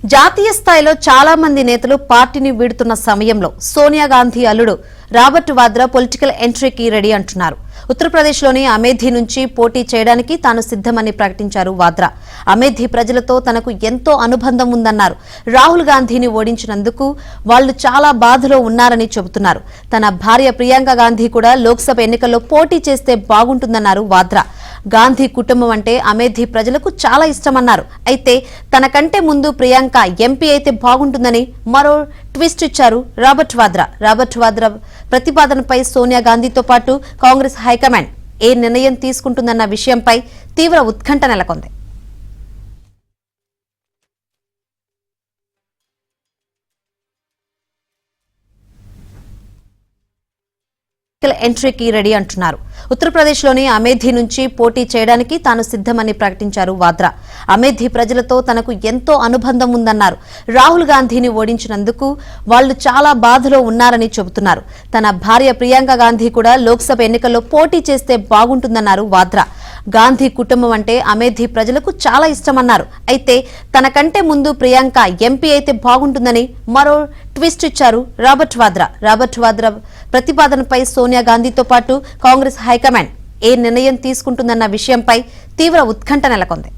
జాతీయ స్థాయిలో చాలా మంది నేతలు పార్టీని వీడుతున్న సమయంలో సోనియా గాంధీ అల్లుడు రాబర్ట్ వాద్రా పొలిటికల్ ఎంట్రీకి రెడీ అంటున్నారు. ఉత్తరప్రదేశ్లోని అమేథీ నుంచి పోటీ చేయడానికి తాను సిద్ధమని ప్రకటించారు వాద్రా. అమేథీ ప్రజలతో తనకు ఎంతో అనుబంధం ఉందన్నారు. రాహుల్ గాంధీని ఓడించినందుకు వాళ్లు చాలా బాధలో ఉన్నారని చెబుతున్నారు. తన భార్య ప్రియాంక గాంధీ కూడా లోక్సభ ఎన్నికల్లో పోటీ చేస్తే బాగుంటుందన్నారు వాద్రా. గాంధీ కుటుంబం అంటే అమేథీ ప్రజలకు చాలా ఇష్టమన్నారు. అయితే తనకంటే ముందు ప్రియాంక ఎంపీ అయితే బాగుంటుందని మరో ట్విస్ట్ ఇచ్చారు రాబర్ట్ వాద్రా. రాబర్ట్ వాద్రా ప్రతిపాదనపై సోనియా గాంధీతో పాటు కాంగ్రెస్ హైకమాండ్ ఏ నిర్ణయం తీసుకుంటుందన్న విషయంపై తీవ్ర ఉత్కంఠ నెలకొంది. ఎంట్రీకి రెడీ అంటున్నారు. ఉత్తరప్రదేశ్లోని అమేథీ నుంచి పోటీ చేయడానికి తాను సిద్ధమని ప్రకటించారు వాద్రా. అమేథీ ప్రజలతో తనకు ఎంతో అనుబంధం ఉందన్నారు. రాహుల్ గాంధీని ఓడించినందుకు వాళ్లు చాలా బాధలో ఉన్నారని చెబుతున్నారు. తన భార్య ప్రియాంక గాంధీ కూడా లోక్సభ ఎన్నికల్లో పోటీ చేస్తే బాగుంటుందన్నారు వాద్రా. గాంధీ కుటుంబం అంటే అమేథీ ప్రజలకు చాలా ఇష్టమన్నారు. అయితే తనకంటే ముందు ప్రియాంక ఎంపీ అయితే బాగుంటుందని మరో ట్విస్ట్ ఇచ్చారు రాబర్ట్ వాద్రా. రాబర్ట్ వాద్రా ప్రతిపాదనపై సోనియా గాంధీతో పాటు కాంగ్రెస్ హైకమాండ్ ఏ నిర్ణయం తీసుకుంటుందన్న విషయంపై తీవ్ర ఉత్కంఠ నెలకొంది.